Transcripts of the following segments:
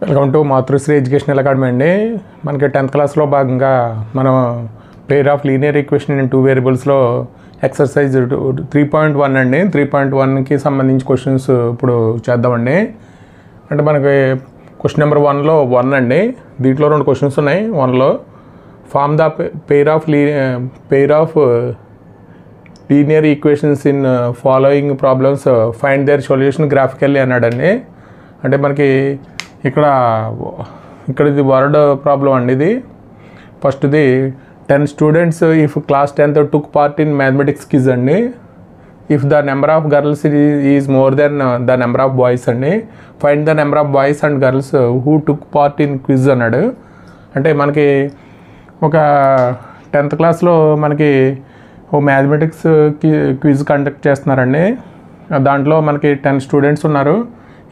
Welcome to Matrusri educational academy అండి. మనకి 10th క్లాస్లో భాగంగా మనం pair of linear equation in 2 వేరియబుల్స్లో ఎక్సర్సైజ్ 3.1 అండి. 3.1కి సంబంధించి క్వశ్చన్స్ ఇప్పుడు చేద్దామండి. అంటే మనకి క్వశ్చన్ నెంబర్ 1లో 1 అండి. దీంట్లో 2 క్వశ్చన్స్ ఉన్నాయి. 1లో form the pair of linear equations in following problems find their solution graphically అన్నాడండి. అంటే మనకి ఇక్కడ ఇది వర్డ్ ప్రాబ్లం అండి. ఇది ఫస్ట్ది 10 students if class 10th took part in mathematics quiz అండి. If the number of girls is more than the number of boys అండి. Find the number of boys and girls who took part in quiz అన్నాడు. అంటే మనకి ఒక 10th క్లాస్లో మనకి ఓ mathematics quiz conduct చేస్తున్నారండి. దాంట్లో మనకి 10 స్టూడెంట్స్ ఉన్నారు.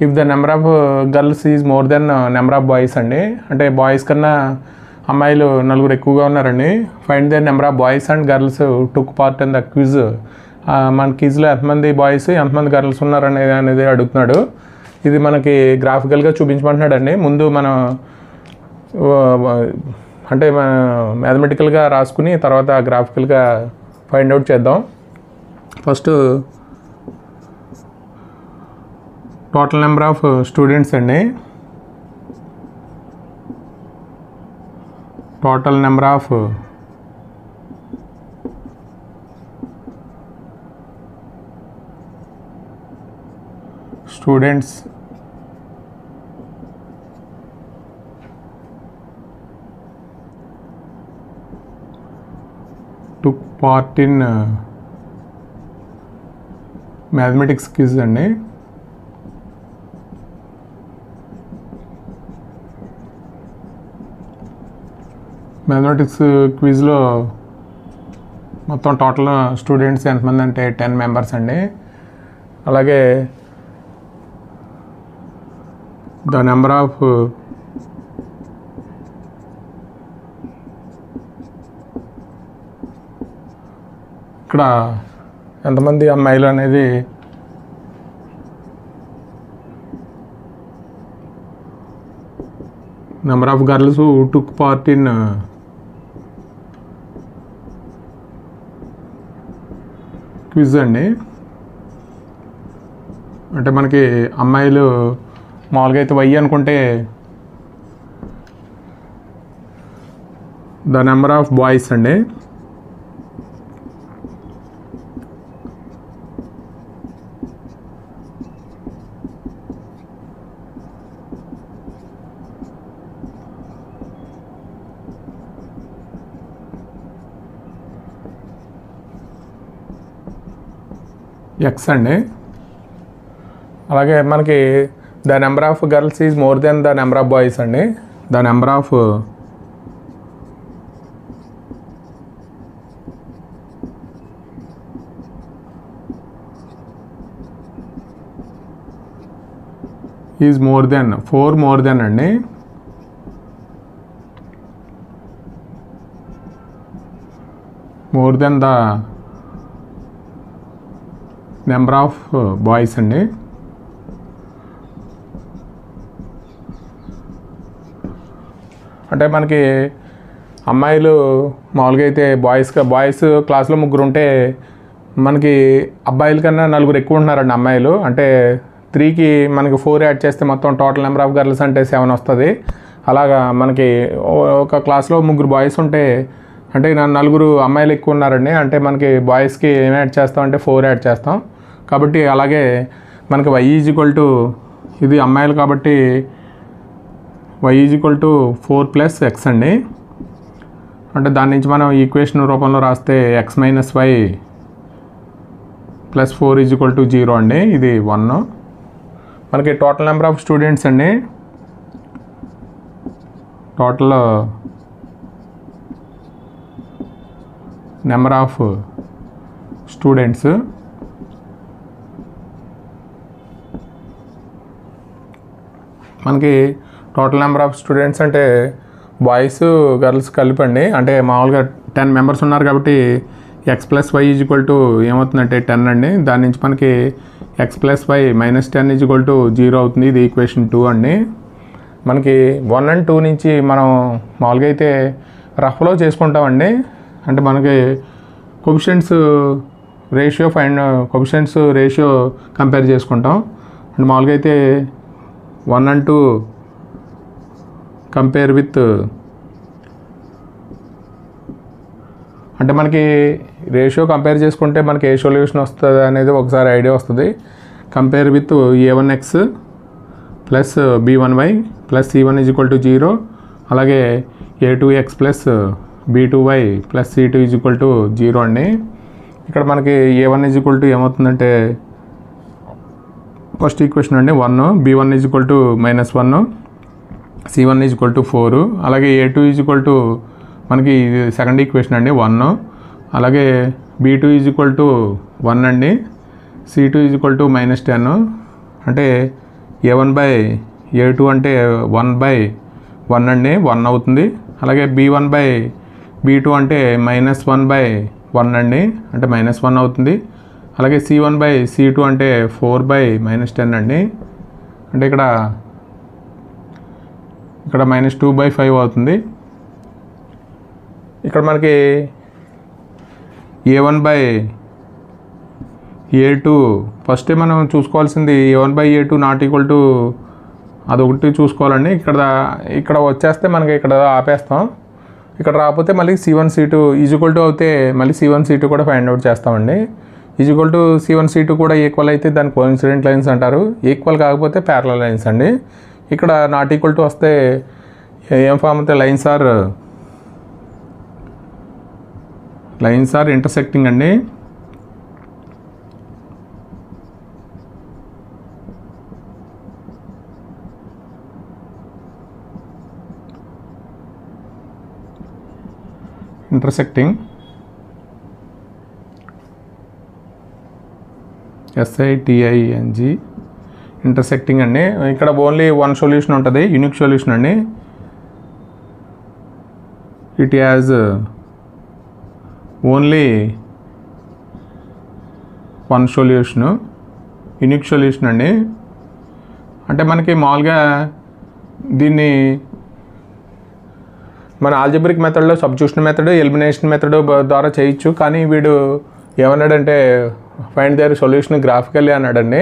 If the number of girls is more then number of boys అండి. అంటే బాయ్స్ కన్నా అమ్మాయిలు 4 ఎక్కువగా ఉన్నారండి. Find the number of boys and girls took part in the quiz. మన క్విజ్లో ఎంతమంది బాయ్స్ ఎంతమంది గర్ల్స్ ఉన్నారనేది అడుగుతున్నాడు. ఇది మనకి గ్రాఫికల్గా చూపించమంటున్నాడు అండి. ముందు మనం అంటే మ్యాథమెటికల్గా రాసుకుని తర్వాత గ్రాఫికల్గా ఫైండ్ అవుట్ చేద్దాం. First total number of students అండి. Total number of students took part in mathematics quiz అండి. మ్యాథమెటిక్స్ క్విజ్లో మొత్తం టోటల్ స్టూడెంట్స్ ఎంతమంది అంటే 10 మెంబర్స్ అండి. అలాగే ద నెంబర్ ఆఫ్ ఇక్కడ ఎంతమంది అమ్మాయిలు అనేది number of girls took part in quiz అండి. అంటే మనకి అమ్మాయిలు మామూలుగా అయితే వై అనుకుంటే ద నెంబర్ ఆఫ్ బాయ్స్ అండి. ఎక్స్ అండి. అలాగే మనకి the number of girls is more than the number of boys అండి. The number of is more than 4 more than అండి. More than the number of boys అండి. అంటే మనకి అమ్మాయిలు మామూలుగా అయితే బాయ్స్ క్లాస్లో 3 ఉంటే మనకి అబ్బాయిల కన్నా 4 ఎక్కువ ఉంటున్నారండి అమ్మాయిలు. అంటే 3కి మనకి 4 యాడ్ చేస్తే మొత్తం టోటల్ నెంబర్ ఆఫ్ గర్ల్స్ అంటే 7 వస్తుంది. అలాగా మనకి ఒక క్లాస్లో 3 బాయ్స్ ఉంటే అంటే 4 అమ్మాయిలు ఎక్కువ ఉన్నారండి. అంటే మనకి బాయ్స్కి ఏం యాడ్ చేస్తాం అంటే 4 యాడ్ చేస్తాం. కాబట్టి అలాగే మనకి y ఈజ్ ఇది అమ్మాయిలు కాబట్టి y ఈజ్ 4 + x అండి. అంటే దాని నుంచి మనం ఈక్వేషన్ రూపంలో రాస్తే x - y + 4 ఈజ్ 0 అండి. ఇది 1. మనకి టోటల్ నెంబర్ ఆఫ్ స్టూడెంట్స్ అండి. టోటల్ నెంబర్ ఆఫ్ స్టూడెంట్స్ మనకి టోటల్ నెంబర్ ఆఫ్ స్టూడెంట్స్ అంటే బాయ్స్ గర్ల్స్ కలిపండి. అంటే మామూలుగా 10 మెంబర్స్ ఉన్నారు కాబట్టి x + y ఈజ్ ఏమవుతుందంటే 10 అండి. దాని నుంచి మనకి x + y - 10 ఈజ్ 0 అవుతుంది. ఇది ఈక్వేషన్ 2 అండి. మనకి 1 and 2 నుంచి మనం మామూలుగా అయితే రఫ్లో చేసుకుంటామండి. అంటే మనకి కోఎఫిషియెంట్స్ రేషియో కంపేర్ చేసుకుంటాం. అండ్ మామూలుగా అయితే 1 and 2 కంపేర్ విత్, అంటే మనకి రేషియో కంపేర్ చేసుకుంటే మనకి ఏ సొల్యూషన్ వస్తుంది అనేది ఒకసారి ఐడియా వస్తుంది. Compare with a1x plus b1y plus c1 is equal to 0, అలాగే a2x plus b2y plus c2 is equal to 0 అండి. ఇక్కడ మనకి a1 ఈజ్ ఈక్వల్ టు ఏమవుతుందంటే ఫస్ట్ ఈక్వేషన్ అండి 1, b1 is equal to -1, c1 is equal to 4, అలాగే a2 is equal to మనకి second equation అండి 1, అలాగే b2 ఈజ్ ఈక్వల్ టు 1 అండి, c2 ఈజ్ ఈక్వల్ టు -10, అంటే a1/a2 అంటే 1/1 అండి, 1 అవుతుంది. అలాగే b1/b2 అంటే -1/1 అండి, అంటే -1 అవుతుంది. అలాగే c1/c2 అంటే 4/-10 అండి, అంటే ఇక్కడ -2/5 అవుతుంది. ఇక్కడ మనకి a1/a2 ఫస్ట్ మనం చూసుకోవాల్సింది a1/a2 నాట్ ఈక్వల్ టు అదొకటి చూసుకోవాలండి. ఇక్కడ వచ్చేస్తే మనకి ఇక్కడ ఆపేస్తాం. ఇక్కడ రాకపోతే మళ్ళీ c1 c2 is equal to అవుతే మళ్ళీ c1 c2 కూడా ఫైండ్ అవుట్ చేస్తామండి. Is equal to c1 c2 కూడా ఈక్వల్ అయితే దాన్ని కోఇన్సిడెంట్ లైన్స్ అంటారు, ఈక్వల్ కాకపోతే ప్యారలల్ లైన్స్ అండి. ఇక్కడ నాట్ ఈక్వల్ టు వస్తే ఏం ఫామ్ అవుతాయి, లైన్స్ ఆర్ ఇంటర్సెక్టింగ్ అండి. ఇంటర్సెక్టింగ్ SITING ఇంటర్సెక్టింగ్ అండి. ఇక్కడ ఓన్లీ వన్ సొల్యూషన్ ఉంటుంది, యూనిక్ సొల్యూషన్ అండి. It has only one solution, unique solution అండి. అంటే మనకి మామూలుగా దీన్ని మన ఆల్జబ్రిక్ మెథడ్లో సబ్స్టిట్యూషన్ మెథడ్, ఎలిమినేషన్ మెథడ్ ద్వారా చేయొచ్చు. కానీ వీడు ఏమన్నాడంటే ఫైండ్ దేర్ సొల్యూషన్ గ్రాఫికల్లీ అన్నాడండి.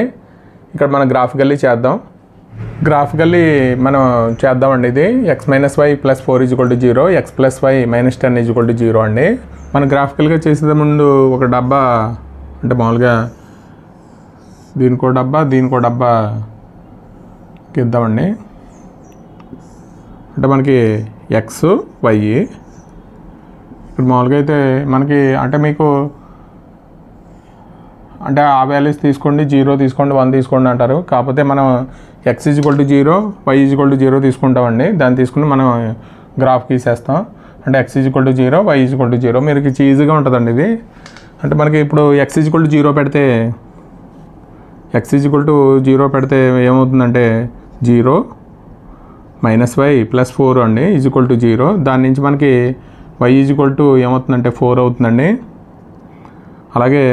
ఇక్కడ మనం గ్రాఫికల్లీ చేద్దామండి. ఇది x - y + 4 = 0, x + y - 10 = 0 అండి. మనం గ్రాఫికల్గా చేసే ముందు ఒక డబ్బా, అంటే మామూలుగా దీనికో డబ్బా ఇద్దామండి. అంటే మనకి x, y ఇప్పుడు మామూలుగా అయితే మనకి అంటే మీకు అంటే ఆ వాల్యూస్ తీసుకోండి, 0 తీసుకోండి, 1 తీసుకోండి అంటారు. కాకపోతే మనం x = 0, y = 0 తీసుకుంటామండి. దాన్ని తీసుకుని మనం గ్రాఫ్ గీసేస్తాం. అంటే x = 0, y = 0. మీరు ఈజీగా ఉంటుందండి ఇది. అంటే మనకి ఇప్పుడు x = 0 పెడితే ఏమవుతుందంటే 0 - y + 4 అండి = 0. దాని నుంచి మనకి y ఏమవుతుందంటే 4 అవుతుందండి. అలాగే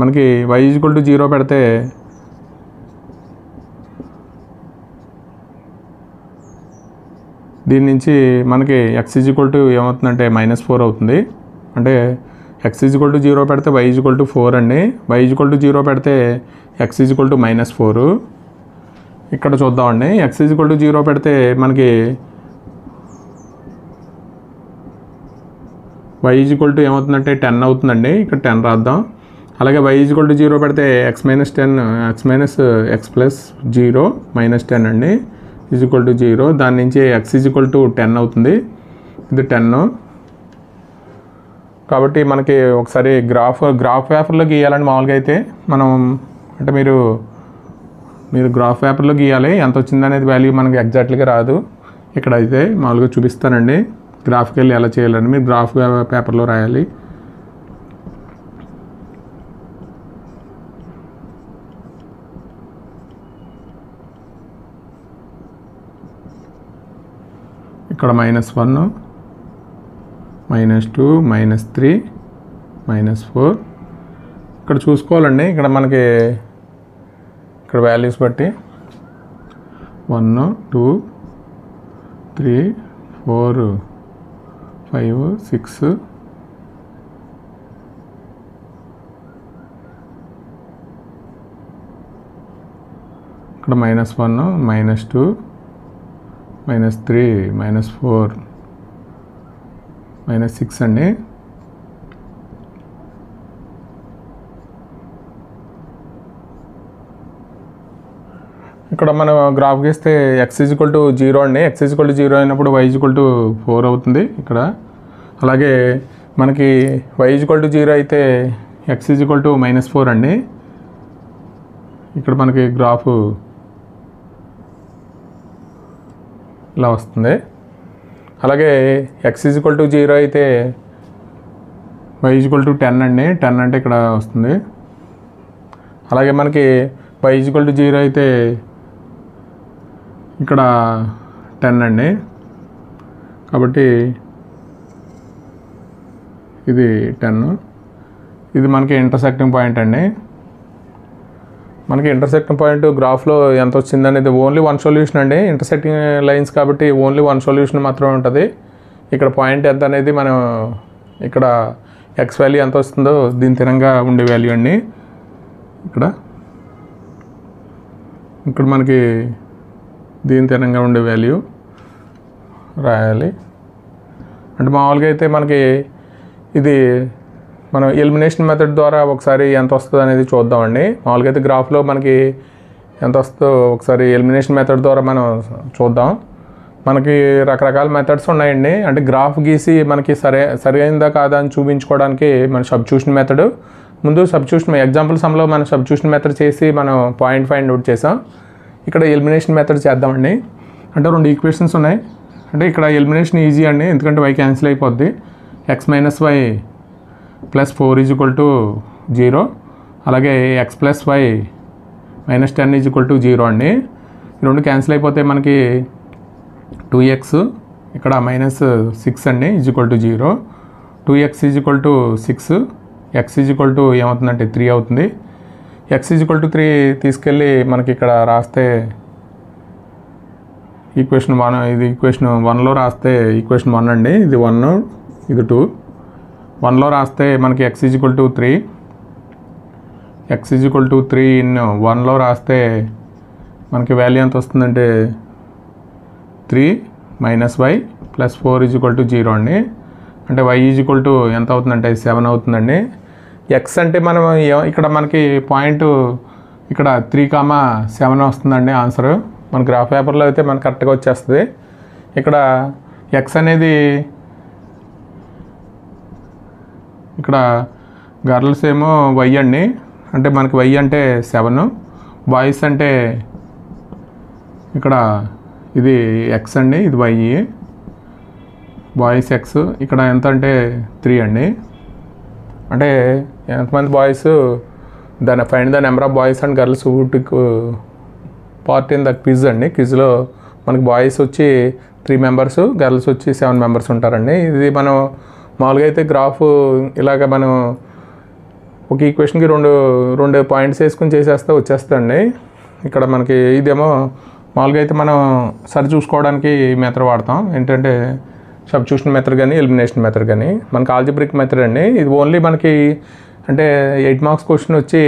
మనకి y = 0 పెడితే దీని నుంచి మనకి x ఏమవుతుందంటే -4 అవుతుంది. అంటే x = 0 పెడితే y = 4 అండి, y = 0 పెడితే x = -4. ఇక్కడ చూద్దామండి, x = 0 పెడితే మనకి y ఏమవుతుందంటే 10 అవుతుందండి. ఇక్కడ 10 రాద్దాం. అలాగే y = 0 పెడితే x - 0 -10 అండి = 0. దాని నుంచి x = 10 అవుతుంది. ఇది 10. కాబట్టి మనకి ఒకసారి గ్రాఫ్ పేపర్లో గీయాలండి. మామూలుగా అయితే మనం అంటే మీరు గ్రాఫ్ పేపర్లో గీయాలి. ఎంత వచ్చిందనేది వాల్యూ మనకి ఎగ్జాక్ట్లీగా రాదు. ఇక్కడ అయితే మామూలుగా చూపిస్తానండి గ్రాఫికల్లీ ఎలా చేయాలని. మీరు గ్రాఫ్ పేపర్లో రాయాలి. ఇక్కడ -1, -2, -3, -4 ఇక్కడ చూసుకోవాలండి. ఇక్కడ మనకి ఇక్కడ వాల్యూస్ బట్టి 1, 2, 3 4 5 6 ఇక్కడ -1 -2 -3 -4 -6 అండి. ఇక్కడ మనం గ్రాఫ్ గీస్తే x = 0 అండి. x = 0 అయినప్పుడు y = 4 అవుతుంది ఇక్కడ. అలాగే మనకి y = 0 అయితే x = -4 అండి. ఇక్కడ మనకి గ్రాఫ్ ఇలా వస్తుంది. అలాగే x = 0 అయితే y = 10 అండి. 10 అంటే ఇక్కడ వస్తుంది. అలాగే మనకి y = 0 అయితే ఇక్కడ 10 అండి. కాబట్టి ఇది 10. ఇది మనకి ఇంటర్సెక్టింగ్ పాయింట్ అండి. మనకి ఇంటర్సెక్టింగ్ పాయింట్ గ్రాఫ్లో ఎంత వచ్చింది అనేది ఓన్లీ వన్ సొల్యూషన్ అండి. ఇంటర్సెక్టింగ్ లైన్స్ కాబట్టి ఓన్లీ వన్ సొల్యూషన్ మాత్రమే ఉంటుంది. ఇక్కడ పాయింట్ ఎంత అనేది మనం ఇక్కడ ఎక్స్ వాల్యూ ఎంత వస్తుందో దీని తిరంగా ఉండే వాల్యూ అండి. ఇక్కడ మనకి దీని తిరంగా ఉండే వాల్యూ రాయాలి. అంటే మామూలుగా అయితే మనకి ఇది మనం ఎలిమినేషన్ మెథడ్ ద్వారా ఒకసారి ఎంత వస్తుంది అనేది చూద్దామండి. మామూలుగా అయితే గ్రాఫ్లో మనకి ఎంత వస్తుందో ఒకసారి ఎలిమినేషన్ మెథడ్ ద్వారా మనం చూద్దాం. మనకి రకరకాల మెథడ్స్ ఉన్నాయండి. అంటే గ్రాఫ్ గీసి మనకి సరైనదా కాదా అని చూపించుకోవడానికి మన సబ్స్టిట్యూషన్ మెథడ్. ముందు సబ్స్టిట్యూషన్ ఎగ్జాంపుల్ సమ్లో మనం సబ్స్టిట్యూషన్ మెథడ్ చేసి మనం పాయింట్ ఫైండ్ అవుట్ చేసాం. ఇక్కడ ఎలిమినేషన్ మెథడ్ చేద్దామండి. అంటే 2 ఈక్వేషన్స్ ఉన్నాయి. అంటే ఇక్కడ ఎలిమినేషన్ ఈజీ అండి, ఎందుకంటే y క్యాన్సిల్ అయిపోద్ది. x - y + 4 = 0. అలాగే x + y - 10 = 0 అండి. ఈ 2 క్యాన్సిల్ అయిపోతే మనకి 2x ఇక్కడ -6 అండి = 0. 2x = 6. x ఏమవుతుందంటే 3 అవుతుంది. x = 3 తీసుకెళ్ళి మనకి ఇక్కడ రాస్తే ఈక్వేషన్ 1, ఇది ఈక్వేషన్ 1లో రాస్తే ఈక్వేషన్ 1 అండి. ఇది 1, ఇది 2. 1లో రాస్తే మనకి x = 3. x = 3 ఇన్ 1లో రాస్తే మనకి వాల్యూ ఎంత వస్తుందంటే 3 - y + 4 = 0 అండి. అంటే y ఎంత అవుతుందంటే 7 అవుతుందండి. x అంటే మనం ఇక్కడ మనకి పాయింట్ ఇక్కడ 3,7 వస్తుందండి ఆన్సర్. మన గ్రాఫ్ పేపర్లో అయితే మనకు కరెక్ట్గా వచ్చేస్తుంది. ఇక్కడ x అనేది ఇక్కడ గర్ల్స్ ఏమో y అండి. అంటే మనకి y అంటే 7, బాయ్స్ అంటే ఇక్కడ ఇది x అండి, ఇది y, బాయ్స్ x. ఇక్కడ ఎంత అంటే 3 అండి. అంటే ఎంతమంది boys find the number of boys and girls who took part in the quiz అండి. క్విజ్లో మనకి బాయ్స్ వచ్చి 3 మెంబర్స్, గర్ల్స్ వచ్చి 7 మెంబర్స్ ఉంటారండి. ఇది మనం మామూలుగా అయితే గ్రాఫ్ ఇలాగ మనం ఒక ఈక్వేషన్కి రెండు పాయింట్స్ వేసుకుని చేసేస్తే వచ్చేస్తుందండి. ఇక్కడ మనకి ఇదేమో మామూలుగా అయితే మనం సరి చూసుకోవడానికి ఈ మెథడ్ వాడతాం. ఏంటంటే సబ్స్టిట్యూషన్ మెథడ్ కానీ ఎలిమినేషన్ మెథడ్ కానీ. మనకి ఆల్జిబ్రిక్ మెథడ్ అండి. ఇది ఓన్లీ మనకి అంటే 8 మార్క్స్ క్వశ్చన్ వచ్చి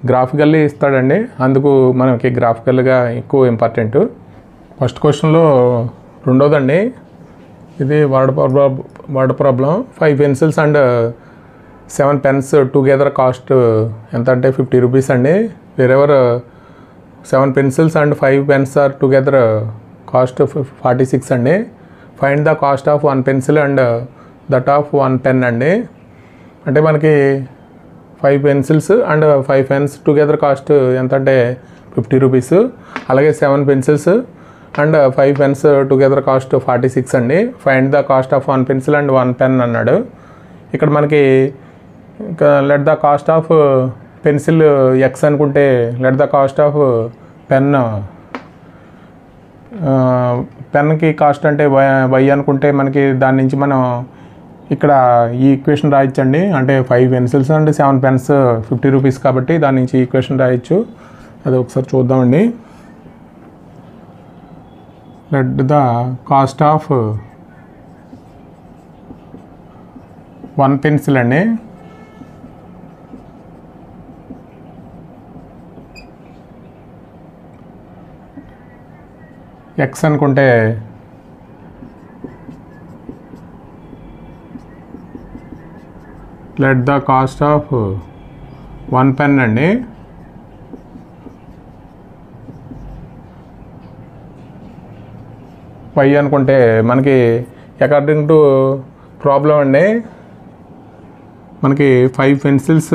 గ్రాఫికల్లీ ఇస్తాడండి. అందుకు మనకి గ్రాఫికల్గా ఎక్కువ ఇంపార్టెంట్. ఫస్ట్ క్వశ్చన్లో రెండోదండి. ఇది word problem. 5 pencils and 7 pens together cost ఎంత అంటే 50 రూపీస్ అండి. Wherever 7 pencils and 5 pens are together cost 46 అండి. Find the cost of 1 pencil and that of 1 pen అండి. అంటే మనకి 5 pencils and 5 pens together cost ఎంత అంటే 50 రూపీస్. అలాగే 7 pencils and 5 pens together cost 46 అండి. Find the cost of 1 pencil and 1 pen అన్నాడు. ఇక్కడ మనకి let the cost of pencil x అనుకుంటే లెట్ ద కాస్ట్ ఆఫ్ పెన్కి కాస్ట్ అంటే వై అనుకుంటే మనకి దాని నుంచి మనం ఇక్కడ ఈ ఈక్వేషన్ రాయొచ్చండి. అంటే 5 పెన్సిల్స్ అండ్ 7 పెన్స్ 50 రూపీస్ కాబట్టి దాని నుంచి ఈక్వేషన్ రాయొచ్చు. అది ఒకసారి చూద్దామండి. Let the cost of 1 pencil అండి. ఎక్స్ అనుకుంటే let the cost of 1 pen అండి. వై అనుకుంటే మనకి అకార్డింగ్ టు ప్రాబ్లం అండి మనకి 5 pencils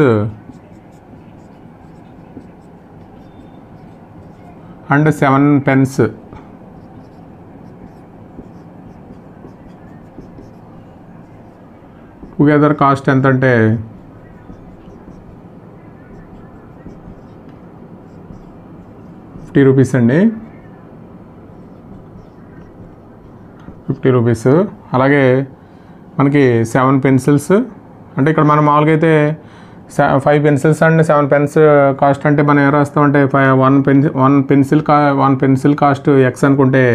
and 7 pens together cost ఎంత అంటే ₹50 అండి. 50 రూపీస్. అలాగే మనకి 7 పెన్సిల్స్ అంటే ఇక్కడ మనం మామూలుగా అయితే 5 పెన్సిల్స్ అండ్ 7 పెన్స్ కాస్ట్ అంటే మనం ఏం రాస్తామంటే 1 పెన్సిల్ కాస్ట్ ఎక్స్ అనుకుంటే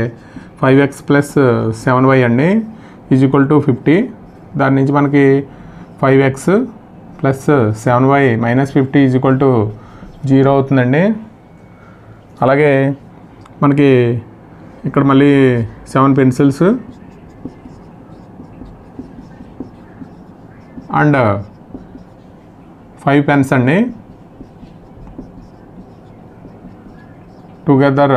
5x + 7y అండి ఈజ్ ఈక్వల్ టు 50. దాని నుంచి మనకి 5x + 7y - 50 is equal to 0 అవుతుందండి. అలాగే మనకి ఇక్కడ మళ్ళీ 7 పెన్సిల్స్ అండ్ 5 పెన్స్ అండి. టుగెదర్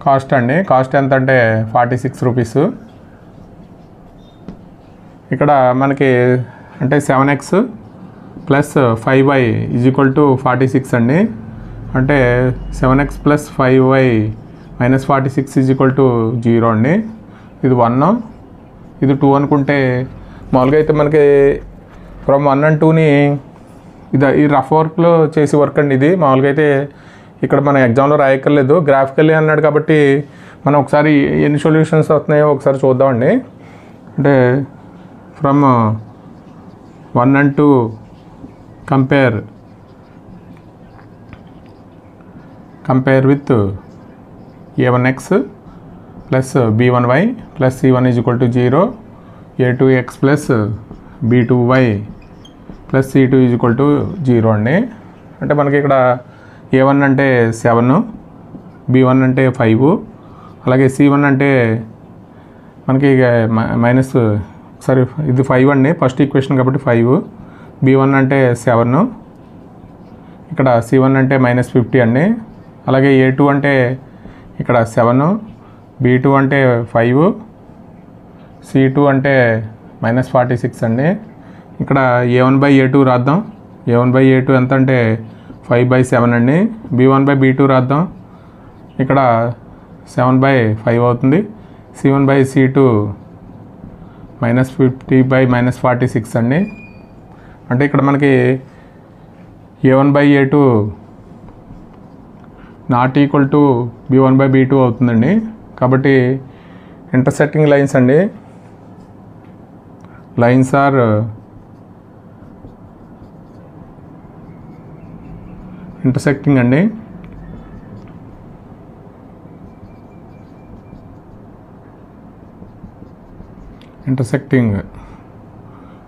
కాస్ట్ అండి. కాస్ట్ ఎంత అంటే 46 రూపీస్. ఇక్కడ మనకి అంటే 7x + 5y is equal to 46 అండి. అంటే 7x + 5y - 46 is equal to 0 అండి. ఇది 1, ఇది 2 అనుకుంటే మామూలుగా అయితే మనకి ఫ్రమ్ 1 and 2ని ఈ రఫ్ వర్క్లో చేసే వర్క్ అండి. ఇది మామూలుగా అయితే ఇక్కడ మన ఎగ్జామ్లో రాయక్కర్లేదు, గ్రాఫికల్లీ అన్నాడు కాబట్టి మనం ఒకసారి ఎన్ని సొల్యూషన్స్ వస్తున్నాయో ఒకసారి చూద్దామండి. అంటే from 1 and 2 compare with a1x + b1y + c1 is equal to 0, a2x + b2y + c2 is equal to 0 అండి. అంటే మనకి ఇక్కడ a1 అంటే 7, b1 అంటే 5, అలాగే c1 అంటే మనకి మైనస్ ఒకసారి ఇది 5 అండి ఫస్ట్ ఈక్వేషన్ కాబట్టి 5, b1 అంటే 7, ఇక్కడ c1 అంటే -50 అండి. అలాగే a2 అంటే ఇక్కడ 7, b2 అంటే 5, c2 అంటే -46 అండి. ఇక్కడ a1/a2 రాద్దాం. a1/a2 ఎంత అంటే 5/7 అండి. b1/b2 రాద్దాం. ఇక్కడ 7/5 అవుతుంది. c1/c2 -50/-46 అండి. అంటే ఇక్కడ మనకి a1/a2 not equal to b1/b2 అవుతుందండి. కాబట్టి ఇంటర్సెక్టింగ్ లైన్స్ అండి. లైన్స్ ఆర్ ఇంటర్సెక్టింగ్ అండి. Intersecting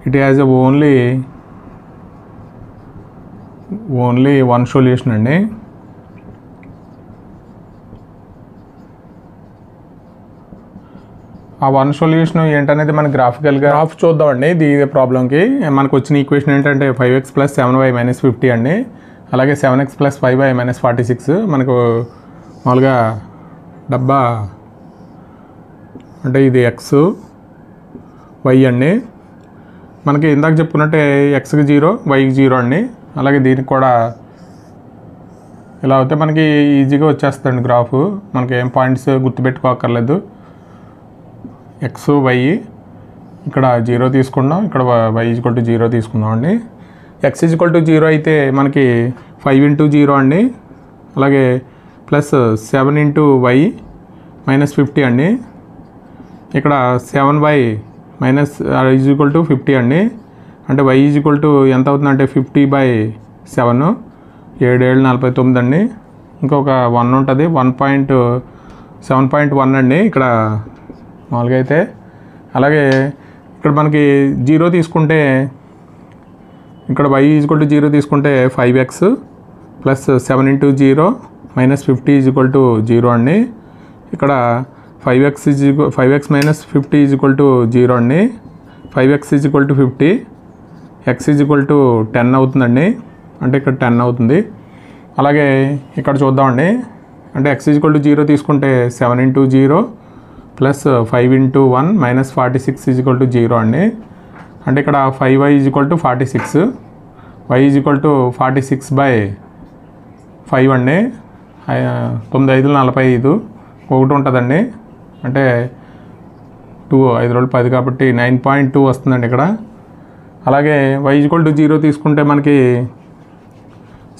it has only one solution అండి. ఆ వన్ సొల్యూషన్ ఏంటనేది మన గ్రాఫికల్గా గ్రాఫ్ చూద్దామండి. ఇది ప్రాబ్లంకి మనకు వచ్చిన ఈక్వేషన్ ఏంటంటే 5x + 7y - 50 అండి. అలాగే 7x + 5y - 46 మనకు మామూలుగా డబ్బా అంటే ఇది ఎక్స్ వై అండి. మనకి ఇందాక చెప్పుకున్నట్టే ఎక్స్కి 0, వైకి 0 అండి. అలాగే దీనికి కూడా ఇలా అయితే మనకి ఈజీగా వచ్చేస్తుంది గ్రాఫ్. మనకి ఏం పాయింట్స్ గుర్తుపెట్టుకోక్కర్లేదు. ఎక్స్ వై ఇక్కడ 0 తీసుకున్నాం, ఇక్కడ y = 0 తీసుకున్నాం అండి. x = 0 అయితే మనకి 5 × 0 అండి. అలాగే +7 × y - 50 అండి. ఇక్కడ 7y - = 50 అండి. అంటే y = ఎంత అవుతుందంటే 50/7, 7 7 49 అండి. ఇంకొక 1 ఉంటుంది, 7.1 అండి ఇక్కడ మామూలుగా అయితే. అలాగే ఇక్కడ మనకి 0 తీసుకుంటే, ఇక్కడ y = 0 తీసుకుంటే 5x ప్లస్ 7 × 0 - 50 = 0 అండి. ఇక్కడ 5x - 50 = 0 అండి. 5x = 50, x = 10 అవుతుందండి, అంటే ఇక్కడ 10 అవుతుంది. అలాగే ఇక్కడ చూద్దామండి, అంటే x = 0 తీసుకుంటే 7 × 0 ప్లస్ 5 × 1 - 46 = 0 అండి. అంటే ఇక్కడ 5y = 46, y = 46/5 అండి. 9 × 5 = 45, 1 ఉంటుందండి, అంటే 2 5 రోజులు 10 కాబట్టి 9.2 వస్తుందండి ఇక్కడ. అలాగే y = 0 తీసుకుంటే మనకి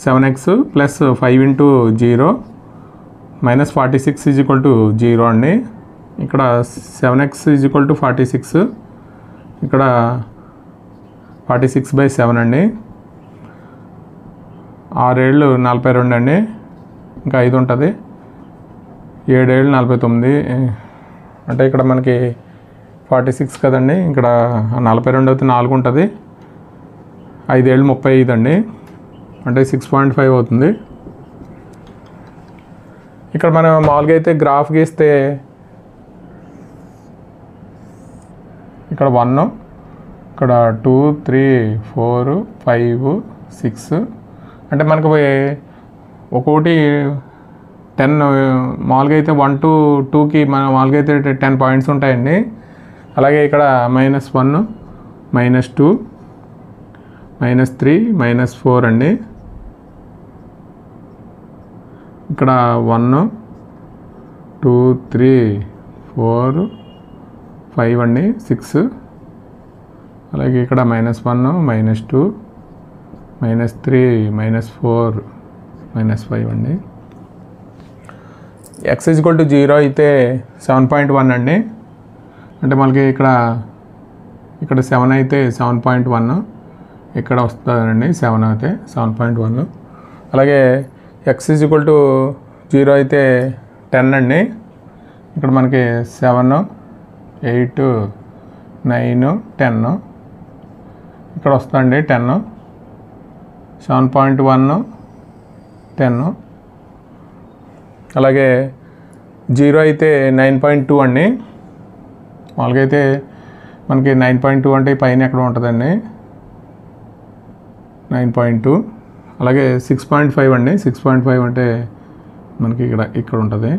7x ప్లస్ 5 × 0 - 46 = 0 అండి. ఇక్కడ 7x = 46, ఇక్కడ 46/7 అండి. 6 ఏళ్ళు 42 అండి, ఇంకా 5 ఉంటుంది, 7 ఏళ్ళు 49, అంటే ఇక్కడ మనకి 46 కదండి, ఇక్కడ 42 అయితే 4 ఉంటుంది, 5 ఏళ్ళు 35 అండి, అంటే 6.5 అవుతుంది. ఇక్కడ మనం మామూలుగా అయితే గ్రాఫ్ గీస్తే ఇక్కడ 1, ఇక్కడ 2 3 4 5 6, అంటే మనకు ఒక్కొక్కటి 10, మామూలుగా అయితే 1 to 2కి మన మామూలుగా అయితే 10 పాయింట్స్ ఉంటాయండి. అలాగే ఇక్కడ -1 -2 -3 -4 అండి. ఇక్కడ 1 2 3 4 5 అండి, 6. అలాగే ఇక్కడ -1 -2 -3 -4 -5 అండి. x = 0 అయితే 7.1 అండి, అంటే మనకి ఇక్కడ 7 అయితే 7.1, ఇక్కడ వస్తుందండి 7 అయితే 7.1. అలాగే x = 0 అయితే 10 అండి, ఇక్కడ మనకి 7 8 9 10, ఇక్కడ వస్తుందండి 10, 7.1 10. అలాగే 0 అయితే 9.2 అండి, మామూలుగా అయితే మనకి 9.2 అంటే పైన ఎక్కడ ఉంటుందండి 9.2. అలాగే 6.5 అండి, 6.5 అంటే మనకి ఇక్కడ ఉంటుంది,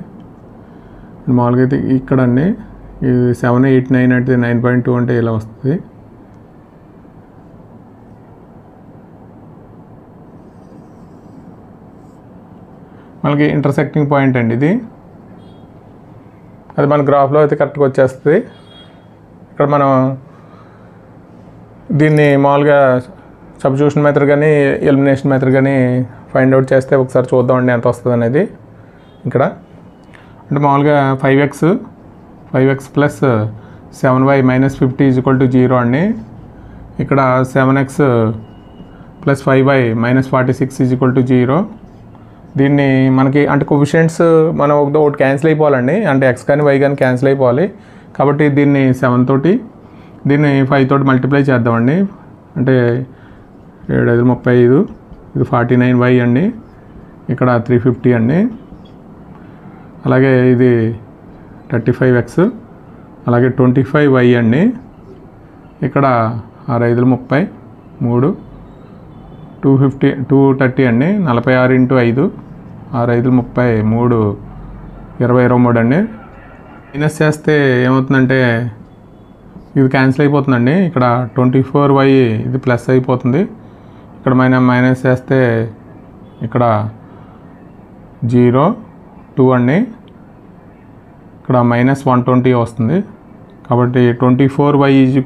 మామూలుగా అయితే ఇక్కడ అండి. 7 8 9 అంటే 9.2 అంటే ఇలా వస్తుంది. మనకి ఇంటర్సెక్టింగ్ పాయింట్ అండి ఇది, అది మన గ్రాఫ్లో అయితే కరెక్ట్గా వచ్చేస్తుంది. ఇక్కడ మనం దీన్ని మామూలుగా సబ్స్టిట్యూషన్ మెథడ్ కానీ ఎలిమినేషన్ మెథడ్ కానీ ఫైండ్ అవుట్ చేస్తే ఒకసారి చూద్దామండి ఎంత వస్తుంది అనేది. ఇక్కడ అంటే మామూలుగా 5x ప్లస్ 7y - 50 = 0 అండి. ఇక్కడ 7x ప్లస్ 5y - 46 = 0. దీన్ని మనకి అంటే కోఎఫిషియెంట్స్ మనం ఒకటి క్యాన్సిల్ అయిపోవాలండి, అంటే x కానీ y కానీ క్యాన్సిల్ అయిపోవాలి. కాబట్టి దీన్ని 7 తోటి, దీన్ని 5 తోటి మల్టిప్లై చేద్దామండి. అంటే 7 5 35, ఇది 49y అండి, ఇక్కడ 350 అండి. అలాగే ఇది 35x, అలాగే 25y అండి, ఇక్కడ 6 5 30 3 250 230 అండి, 46 × 5 6 5 30 3 20 23 అండి. మైనస్ చేస్తే ఏమవుతుందంటే ఇది క్యాన్సిల్ అయిపోతుందండి. ఇక్కడ 24y ఇది ప్లస్ అయిపోతుంది, ఇక్కడ మైనస్ చేస్తే ఇక్కడ 0 2 అండి, ఇక్కడ -120 వస్తుంది. కాబట్టి 24y =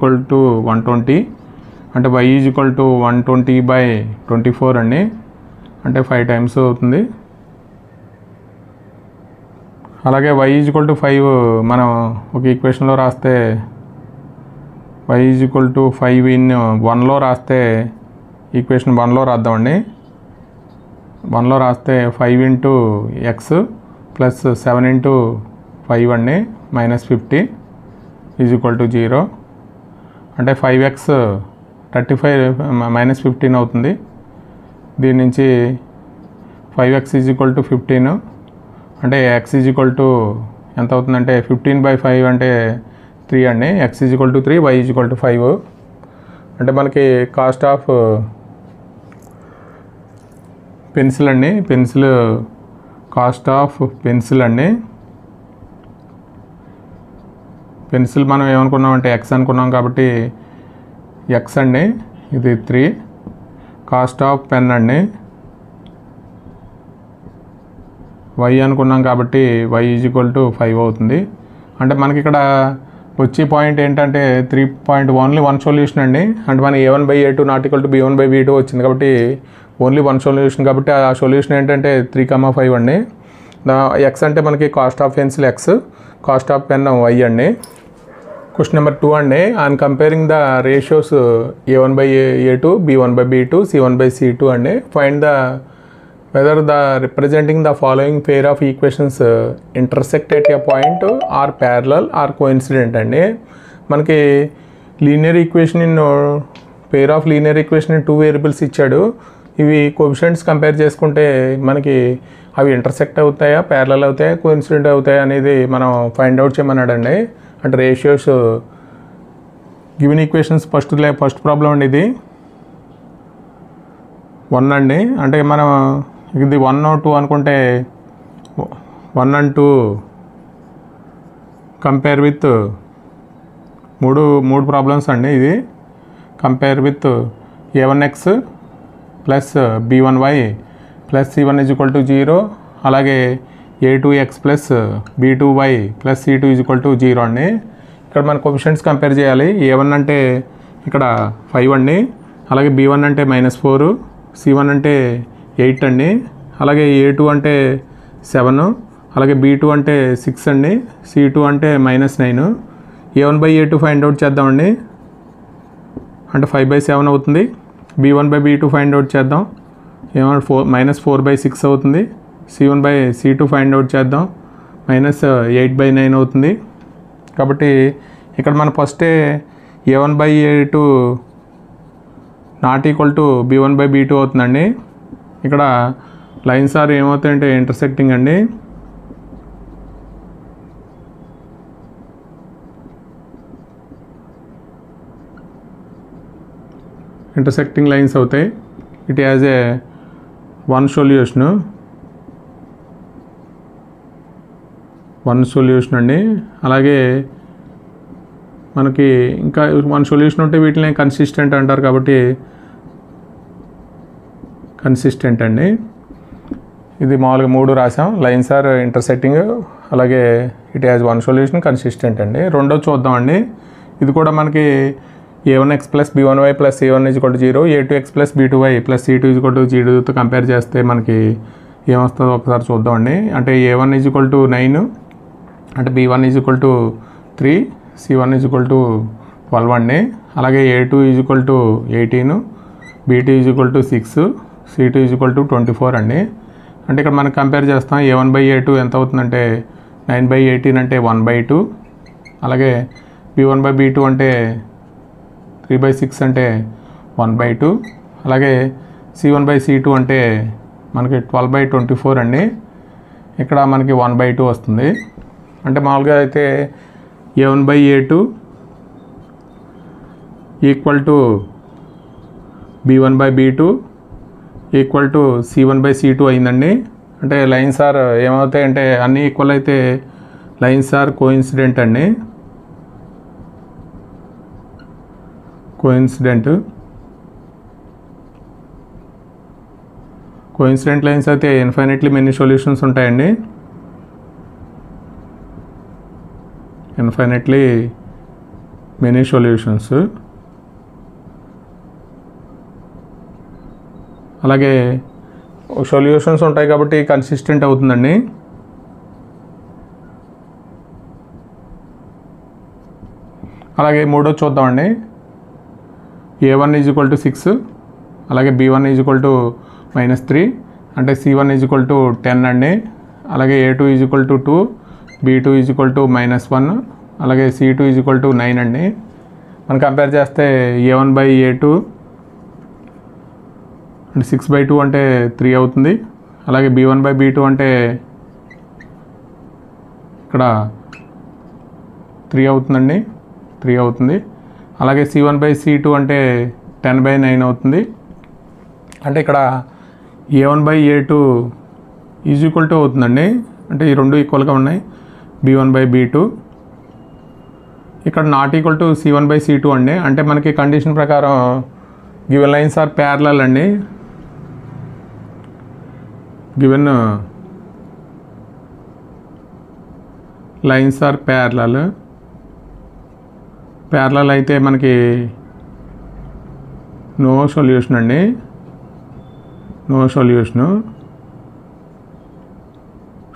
120, అంటే y = 120/24 అండి, అంటే 5 టైమ్స్ అవుతుంది. అలాగే y = 5 మనం ఒక ఈక్వేషన్లో రాస్తే y = 5 in 1లో రాస్తే ఈక్వేషన్ 1లో రాద్దామండి. 1లో రాస్తే 5 ఇంటూ ఎక్స్ ప్లస్ 7 ఇంటూ 5 అండి -50 ఈజ్ ఈక్వల్ టు 0. అంటే 5x 35 -15 అవుతుంది. దీని నుంచి 5x ఈజ్ ఈక్వల్ టు 15, అంటే x ఈజ్ ఈక్వల్ టు ఎంత అవుతుందంటే 15/5 అంటే 3 అండి. x is equal to 3, y is equal to 5. అంటే మనకి కాస్ట్ ఆఫ్ పెన్సిల్ అండి, కాస్ట్ ఆఫ్ పెన్సిల్ అండి. పెన్సిల్ మనం ఏమనుకున్నామంటే x అనుకున్నాం కాబట్టి x అండి, ఇది 3. కాస్ట్ ఆఫ్ పెన్ అండి, y అనుకున్నాం కాబట్టి y ఈజ్ ఈక్వల్ టు 5 అవుతుంది. అంటే మనకి ఇక్కడ వచ్చే పాయింట్ ఏంటంటే 3 ఓన్లీ 1 సొల్యూషన్ అండి. అంటే మన a1/a2 not equal to b1/b2 వచ్చింది కాబట్టి ఓన్లీ 1 సొల్యూషన్ కాబట్టి ఆ సొల్యూషన్ ఏంటంటే 3,5 అండి. x అంటే మనకి cost of pencil x, cost of pen y అండి. క్వశ్చన్ నెంబర్ 2 అండి. On comparing the ratios a1/a2, b1/b2, c1/c2 అండి. Find the whether the representing the following pair of equations intersect at a point or parallel or coincident అండి. మనకి linear equation in pair of linear equation in 2 variables ఇచ్చాడు. ఇవి coefficients compare చేసుకుంటే మనకి అవి intersect అవుతాయా, parallel అవుతాయా, coincident అవుతాయా అనేది మనం ఫైండ్ అవుట్ చేయమన్నాడండి. అంటే ratios given equations first problem అండి. ఇది 1 అండి. అంటే మనం ఇది 1 2 అనుకుంటే 1 and 2 కంపేర్ విత్ మూడు ప్రాబ్లమ్స్ అండి. ఇది compare with a1x plus b1y plus c1 is equal to 0, అలాగే a2x plus b2y plus c2 is equal to 0 అండి. ఇక్కడ మన కోఎఫిషియంట్స్ కంపేర్ చేయాలి. a1 అంటే ఇక్కడ 5 అండి, అలాగే b1 అంటే -4, c1 అంటే 8 అండి, అలాగే a2 అంటే 7, అలాగే b2 అంటే 6 అండి, c2 అంటే -9. a1/a2 ఫైండ్ అవుట్ చేద్దామండి. అంటే 5/7 అవుతుంది. b1/b2 ఫైండ్ అవుట్ చేద్దాం. ఏమన్నా -4/6 అవుతుంది. c1/c2 ఫైండ్ అవుట్ చేద్దాం. -8/9 అవుతుంది. కాబట్టి ఇక్కడ మన ఫస్టే a1/a2 not equal to b1/b2 అవుతుందండి. ఇక్కడ లైన్స్ ఆర్ ఏమవుతాయంటే ఇంటర్సెక్టింగ్ అండి. ఇంటర్సెక్టింగ్ లైన్స్ అవుతాయి. ఇట్ యాజ్ ఏ 1 సొల్యూషన్ అండి. అలాగే మనకి ఇంకా 1 సొల్యూషన్ ఉంటే వీటిని కన్సిస్టెంట్ అంటారు కాబట్టి కన్సిస్టెంట్ అండి. ఇది మామూలుగా 3 రాసాం. లైన్స్ ఆర్ ఇంటర్సెక్టింగ్, అలాగే ఇట్ హ్యాజ్ 1 సొల్యూషన్, కన్సిస్టెంట్ అండి. రెండో చూద్దామండి. ఇది కూడా మనకి a1x plus b1y plus c1 is equal to 0, a2x plus b2y plus c2 is equal to 0తో కంపేర్ చేస్తే మనకి ఏమొస్తుందో ఒకసారి చూద్దామండి. అంటే a1 ఈజ్ ఈక్వల్ టు 9, అంటే b1 is equal to 3, c1 is equal to 12 అండి. అలాగే a2 is equal to 18, b2 is equal to 6, c2 is equal to 24 అండి. అంటే ఇక్కడ మనం కంపేర్ చేస్తాం. a1/a2 ఎంత అవుతుందంటే 9/18 అంటే 1/2, అలాగే b1/b2 అంటే 3/6 అంటే 1/2, అలాగే c1/c2 అంటే మనకి 12/24 అండి. ఇక్కడ మనకి 1/2 వస్తుంది. అంటే మామూలుగా అయితే a1/a2 equal to b1/b2 equal to c1/c2 అయిందండి. అంటే లైన్స్ ఆర్ ఏమవుతాయంటే అన్నీ ఈక్వల్ అయితే లైన్స్ ఆర్ కోఇన్సిడెంట్ అండి. కోఇన్సిడెంట్ లైన్స్ అయితే ఇన్ఫైనైట్లీ మెనీ సొల్యూషన్స్ ఉంటాయండి. Infinitely many solutions. అలాగే సొల్యూషన్స్ ఉంటాయి కాబట్టి కన్సిస్టెంట్ అవుతుందండి. అలాగే మూడో చూద్దామండి. a1 ఈజ్ ఈక్వల్ టు 6, అలాగే b1 ఈజ్ ఈక్వల్ టు -3, అంటే C1 = 10 అండి. అలాగే A2 = 2, B2 = -1, అలాగే C2 = 9 అండి. మనం కంపేర్ చేస్తే A1/A2 అంటే 6/2 అంటే 3 అవుతుంది. అలాగే B1/B2 అంటే ఇక్కడ 3 అవుతుందండి, 3 అవుతుంది. అలాగే C1/C2 అంటే 10/9 అవుతుంది. అంటే ఇక్కడ A1/A2 = అవుతుందండి. అంటే ఈ రెండు ఈక్వల్గా ఉన్నాయి, B1/B2. ఇక్కడ నాట్ ఈక్వల్ టు C1/C2 అండి. అంటే మనకి కండిషన్ ప్రకారం గివెన్ లైన్స్ ఆర్ ప్యారలల్ అండి. గివెన్ లైన్స్ ఆర్ ప్యారలల్ అయితే మనకి నో సొల్యూషన్ అండి, నో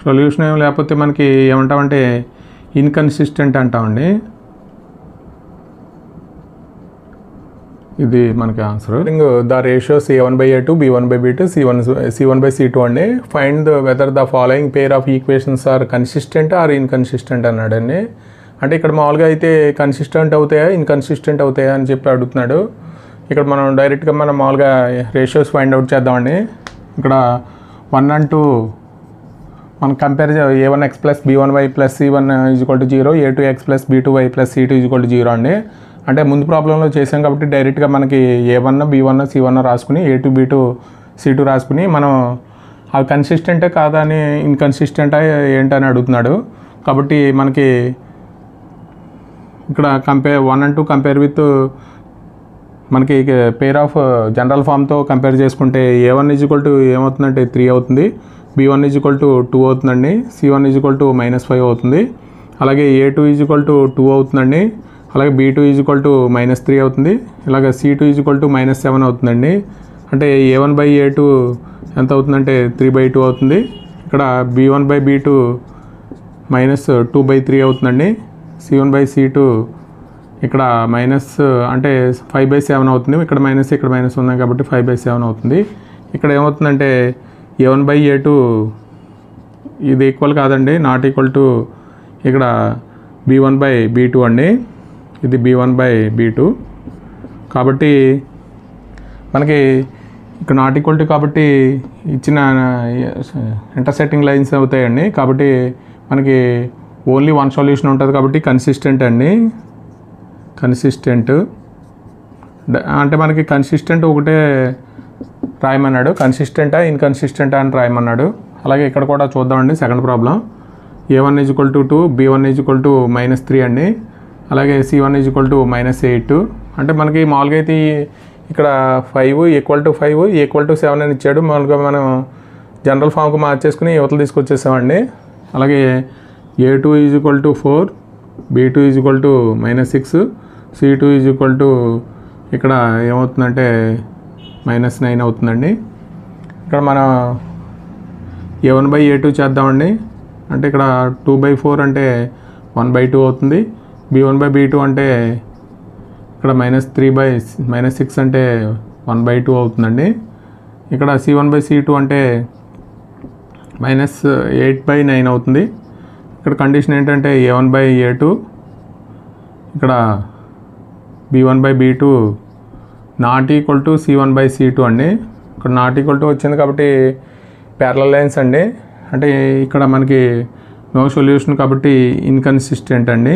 సొల్యూషన్ ఏం లేకపోతే మనకి ఏమంటామంటే ఇన్కన్సిస్టెంట్ అంటామండి. ఇది మనకి answer. The ratios A1/A2, B1/B2, C1/C2 అండి. Find whether the following pair of equations are consistent or inconsistent అన్నాడండి. అంటే ఇక్కడ మామూలుగా అయితే కన్సిస్టెంట్ అవుతాయా ఇన్కన్సిస్టెంట్ అవుతాయా అని చెప్పి అడుగుతున్నాడు. ఇక్కడ మనం డైరెక్ట్గా మనం మామూలుగా రేషియోస్ ఫైండ్ అవుట్ చేద్దామండి. ఇక్కడ 1 and 2 మనం compare A1x + B1y + C1 = 0, A2x + B2y + C2 = 0 అండి. అంటే ముందు ప్రాబ్లంలో చేసాం కాబట్టి డైరెక్ట్గా మనకి A1, B1, C1 రాసుకుని A2, B2, C2 రాసుకుని మనం అవి కన్సిస్టెంటే కాదా అని ఇన్కన్సిస్టెంటా ఏంటని అడుగుతున్నాడు. కాబట్టి మనకి ఇక్కడ 1 and 2 కంపేర్ విత్ మనకి పేర్ ఆఫ్ జనరల్ ఫామ్తో కంపేర్ చేసుకుంటే A1 ఏమవుతుందంటే 3 అవుతుంది, B1 2 అవుతుందండి, C1 -5 అవుతుంది. అలాగే A2 2 అవుతుందండి, అలాగే B2 -3 అవుతుంది, ఇలాగ C2 -7 అవుతుందండి. అంటే A1/A2 ఎంత అవుతుందంటే 3/2 అవుతుంది. ఇక్కడ B1/B2 -2/3 అవుతుందండి. C1/C2 ఇక్కడ అంటే 5/7 అవుతుంది. ఇక్కడ మైనస్ ఉన్నాయి కాబట్టి 5/7 అవుతుంది. ఇక్కడ ఏమవుతుందంటే A1/A2 ఇది ఈక్వల్ కాదండి, నాట్ ఈక్వల్ టు ఇక్కడ B1/B2 అండి. ఇది B1/B2 కాబట్టి మనకి ఇక్కడ నాట్ ఈక్వల్ టు కాబట్టి ఇచ్చిన ఇంటర్సెక్టింగ్ లైన్స్ అవుతాయండి. కాబట్టి మనకి ఓన్లీ వన్ సొల్యూషన్ ఉంటుంది కాబట్టి కన్సిస్టెంట్ అండి. కన్సిస్టెంట్ అంటే మనకి కన్సిస్టెంట్ ఒకటే రాయమన్నాడు, కన్సిస్టెంటా ఇన్కన్సిస్టెంటా అని రాయమన్నాడు. అలాగే ఇక్కడ కూడా చూద్దామండి. సెకండ్ ప్రాబ్లం A1 = 2, B1 = -3 అండి. అలాగే C1 = -8. అంటే మనకి మామూలుగా అయితే ఇక్కడ 5 = 5 = 7 అని ఇచ్చాడు. మామూలుగా మనం జనరల్ ఫామ్కి మార్చేసుకుని యువతలు తీసుకొచ్చేసామండి. అలాగే A2 = 4, B2 -6, C2 ఇక్కడ ఏమవుతుందంటే -9 అవుతుందండి. ఇక్కడ మనం A1/A2 చేద్దామండి. అంటే ఇక్కడ 2/4 అంటే 1/2 అవుతుంది. B1/B2 అంటే ఇక్కడ -6 అంటే 1/2 అవుతుందండి. ఇక్కడ C1/C2 అంటే -8/9 అవుతుంది. ఇక్కడ కండిషన్ ఏంటంటే A1/A2 ఇక్కడ B1/B2 not equal to C1/C2 అండి. ఇక్కడ నాట్ ఈక్వల్ టు వచ్చింది కాబట్టి ప్యారలల్ లైన్స్ అండి. అంటే ఇక్కడ మనకి నో సొల్యూషన్ కాబట్టి ఇన్కన్సిస్టెంట్ అండి.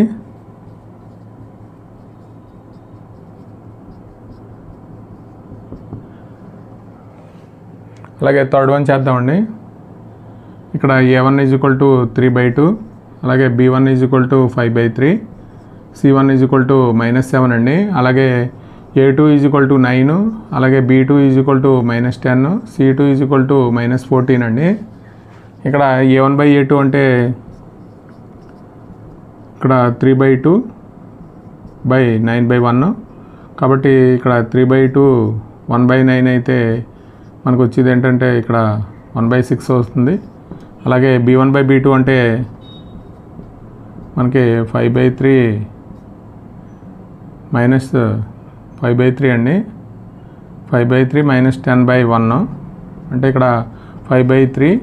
అలాగే థర్డ్ వన్ చేద్దామండి. ఇక్కడ A1 = 3/2, అలాగే B1 = 5/3, C1 -7 అండి. అలాగే A2 = 9, అలాగే B2 -10, C2 -14 అండి. ఇక్కడ A1/A2 అంటే ఇక్కడ 3/2/9/1 కాబట్టి ఇక్కడ 3/2 1/9 అయితే మనకు వచ్చేది ఏంటంటే ఇక్కడ 1/6 వస్తుంది. అలాగే B1/B2 అంటే మనకి 5/3 -5/3 అండి. 5/3 -10/1 అంటే ఇక్కడ 5/3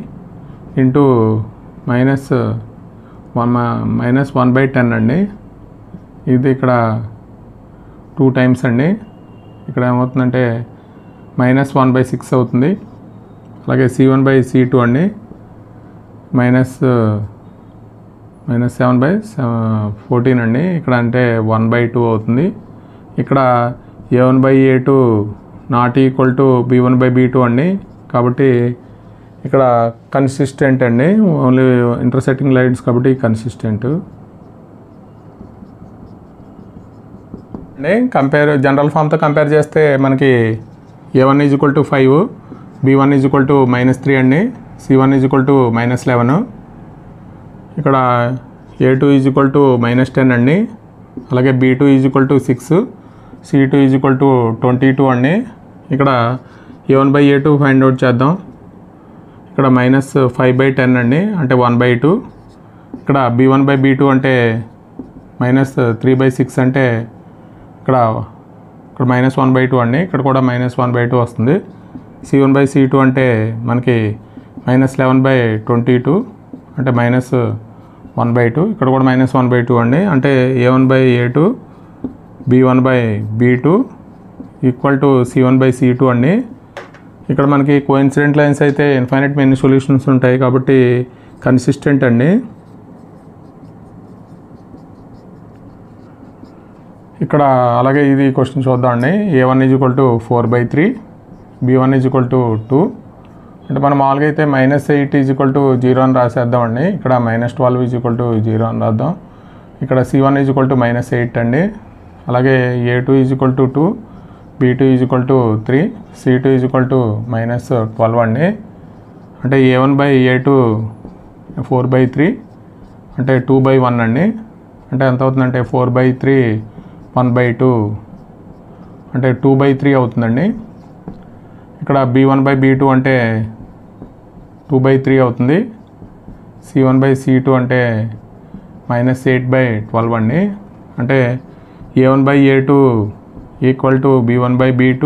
ఇంటూ -1/10 అండి. ఇది ఇక్కడ 2 టైమ్స్ అండి. ఇక్కడ ఏమవుతుందంటే -1/6 అవుతుంది. అలాగే C1/C2 అండి -7/14 అండి. ఇక్కడ అంటే 1/2 అవుతుంది. ఇక్కడ A1/A2 not equal to B1/B2 అండి. కాబట్టి ఇక్కడ కన్సిస్టెంట్ అండి, ఓన్లీ ఇంటర్సెక్టింగ్ లైన్స్ కాబట్టి కన్సిస్టెంట్ అండి. జనరల్ ఫామ్తో కంపేర్ చేస్తే మనకి A1 = 5, B1 = -3 అండి, C1 = -11, ఇక్కడ A2 = -10 అండి, అలాగే B2 = 6, C2 = 22 అండి. ఇక్కడ A1/A2 ఫైండ్ అవుట్ చేద్దాం. ఇక్కడ -5/10 అండి, అంటే 1/2. ఇక్కడ B1/B2 అంటే -3/6 అంటే ఇక్కడ -1/2 అండి. ఇక్కడ కూడా -1/2 వస్తుంది. C1/C2 అంటే మనకి -11/22 అంటే -1/2. ఇక్కడ కూడా -1/2 అండి. అంటే A1/A2 B1/B2 equal to C1/C2 అండి. ఇక్కడ మనకి కోఇన్సిడెంట్ లైన్స్ అయితే ఇన్ఫైనైట్ మెనీ సొల్యూషన్స్ ఉంటాయి కాబట్టి కన్సిస్టెంట్ అండి. ఇక్కడ అలాగే ఇది క్వశ్చన్ చూద్దాం అండి. A1 = 4/3, B1 = 2. అంటే మనం మామూలుగా అయితే -8 = 0 అని రాసేద్దామండి. ఇక్కడ -12 = 0 అని రాద్దాం. ఇక్కడ C1 = -8 అండి. అలాగే A2 = 2, B2 = 3, C2 = -12 అండి. అంటే A1/A2 4/3 అంటే 2/1 అండి. అంటే ఎంత అవుతుందంటే 4/3 1/2 అంటే 2/3 అవుతుందండి. ఇక్కడ B1/B2 అంటే 2/3 అవుతుంది. C1/C2 అంటే -8/12 అండి. అంటే A1/A2 equal to B1/B2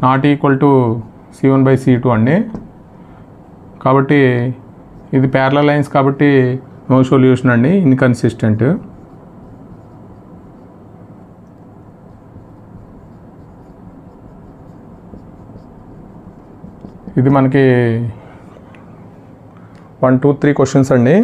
not equal to C1/C2 అండి. కాబట్టి ఇది ప్యారలల్ లైన్స్ కాబట్టి నో సొల్యూషన్ అండి, ఇన్కన్సిస్టెంట్. ఇది మనకి 1, 2, 3 క్వశ్చన్స్ అండి.